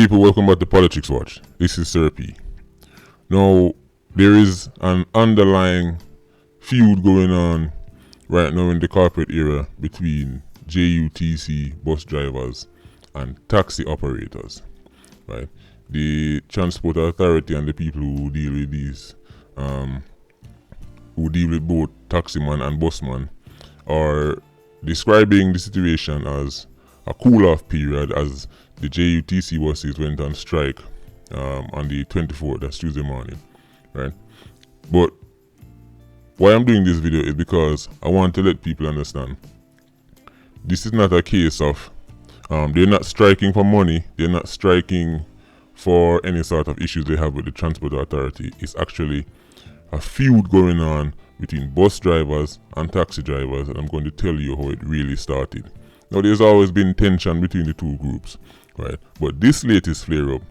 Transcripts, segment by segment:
People, welcome back to Politics Watch. This is Sir P. Now, there is an underlying feud going on right now in the corporate era between JUTC bus drivers and taxi operators, right? The Transport Authority and the people who deal with these, who deal with both taximan and busman, are describing the situation as a cool-off period as the JUTC buses went on strike on the 24th, that's Tuesday morning, right? But why I'm doing this video is because I want to let people understand this is not a case of they're not striking for money, they're not striking for any sort of issues they have with the Transport Authority. It's actually a feud going on between bus drivers and taxi drivers, and I'm going to tell you how it really started. Now, there's always been tension between the two groups, right? But this latest flare-up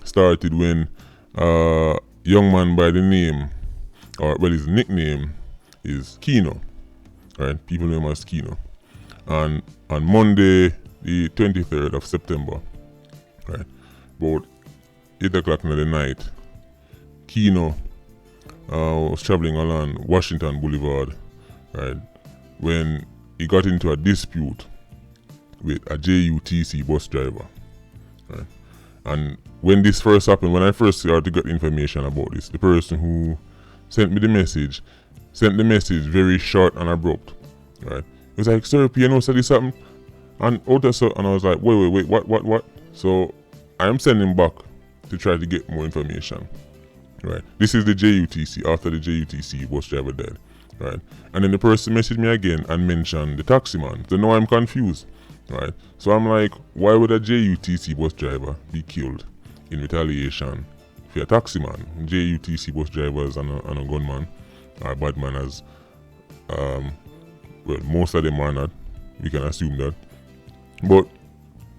started when a young man by the name, or well, his nickname is Kino, right? People know him as Kino. And on Monday, the 23rd of September, right, about 8 o'clock in the night, Kino was traveling along Washington Boulevard, right, when he got into a dispute with a JUTC bus driver, right? And when this first happened, when I first started to get information about this, the person who sent me the message sent the message very short and abrupt, right? He was like, "Sir, you know, said this happened," and and I was like, wait, what? So I am sending back to try to get more information, right? This is the JUTC after the JUTC bus driver died, right? And then the person messaged me again and mentioned the taximan. So now I'm confused, right? So I'm like, why would a JUTC bus driver be killed in retaliation for a taximan? JUTC bus drivers and a gunman are bad man as, well, most of them are not. We can assume that. But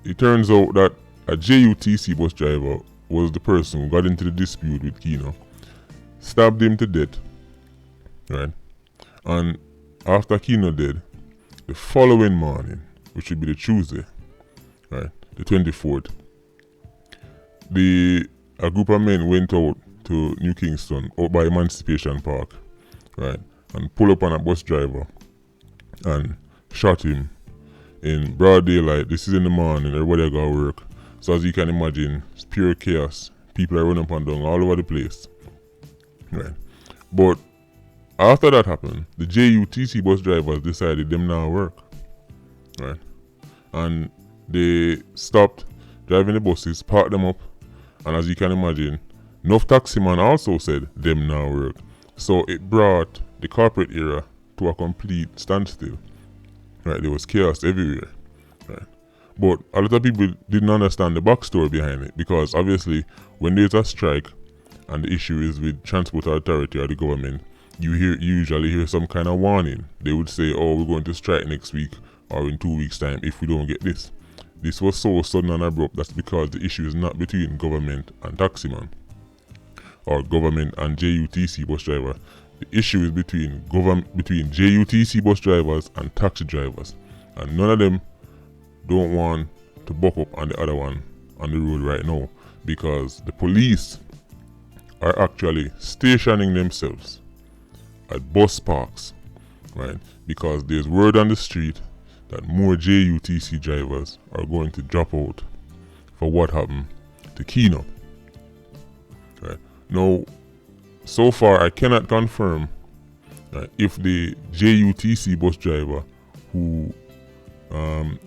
it turns out that a JUTC bus driver was the person who got into the dispute with Kino, stabbed him to death, right? And after Kino died, the following morning, which would be the Tuesday, right, the 24th, a group of men went out to New Kingston, out by Emancipation Park, right, and pulled up on a bus driver and shot him in broad daylight. This is in the morning, everybody got to work. So as you can imagine, it's pure chaos. People are running up and down all over the place, right? But after that happened, the JUTC bus drivers decided them now work, right? And they stopped driving the buses, parked them up, and as you can imagine, enough taximan also said them now work. So it brought the corporate era to a complete standstill, right? There was chaos everywhere, right? But a lot of people didn't understand the backstory behind it, because obviously when there's a strike and the issue is with Transport Authority or the government, you usually hear some kind of warning. They would say, oh, we're going to strike next week or in 2 weeks' time if we don't get this. This was so sudden and abrupt. That's because the issue is not between government and taximan or government and JUTC bus driver. The issue is between JUTC bus drivers and taxi drivers, and none of them don't want to buck up on the other one on the road right now, because the police are actually stationing themselves at bus parks, right? Because there's word on the street that more JUTC drivers are going to drop out for what happened to Kino, right? Now, so far I cannot confirm if the JUTC bus driver who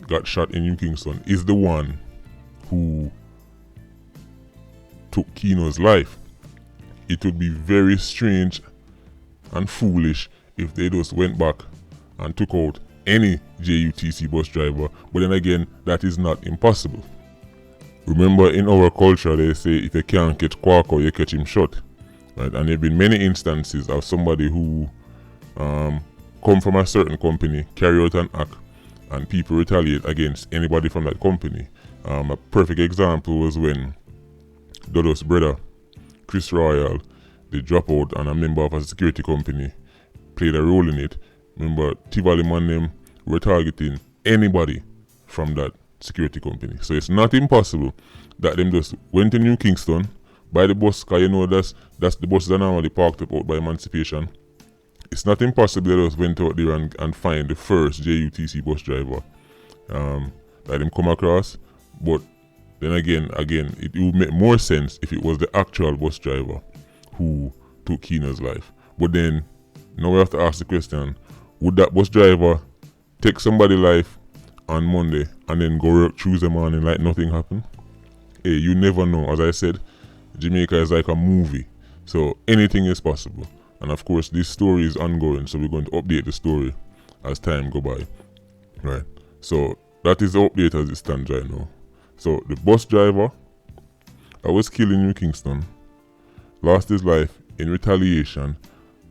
got shot in New Kingston is the one who took Kino's life. It would be very strange and foolish if they just went back and took out any JUTC bus driver, but then again, that is not impossible. Remember, in our culture they say if you can't catch Quaco, you catch him short, right? And there have been many instances of somebody who come from a certain company, carry out an act, and people retaliate against anybody from that company. A perfect example was when Dodo's brother, Chris Royal, the dropout and a member of a security company, played a role in it. Remember, Tivoli and them were targeting anybody from that security company. So it's not impossible that them just went to New Kingston, by the bus, because you know that's the buses are normally parked up out by Emancipation. It's not impossible they just went out there and find the first JUTC bus driver that them come across. But then again, it would make more sense if it was the actual bus driver who took Keena's life. But then, now we have to ask the question, would that bus driver take somebody's life on Monday and then go work Tuesday morning like nothing happened? Hey, you never know. As I said, Jamaica is like a movie, so anything is possible. And of course, this story is ongoing, so we're going to update the story as time go by. Right. So that is the update as it stands right now. So the bus driver that was killed in New Kingston lost his life in retaliation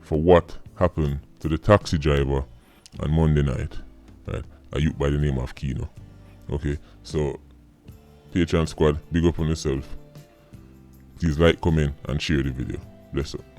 for what happened to the taxi driver on Monday night. Right. A youth by the name of Keno. Okay. So Patreon squad, big up on yourself. Please like, comment, and share the video. Bless up.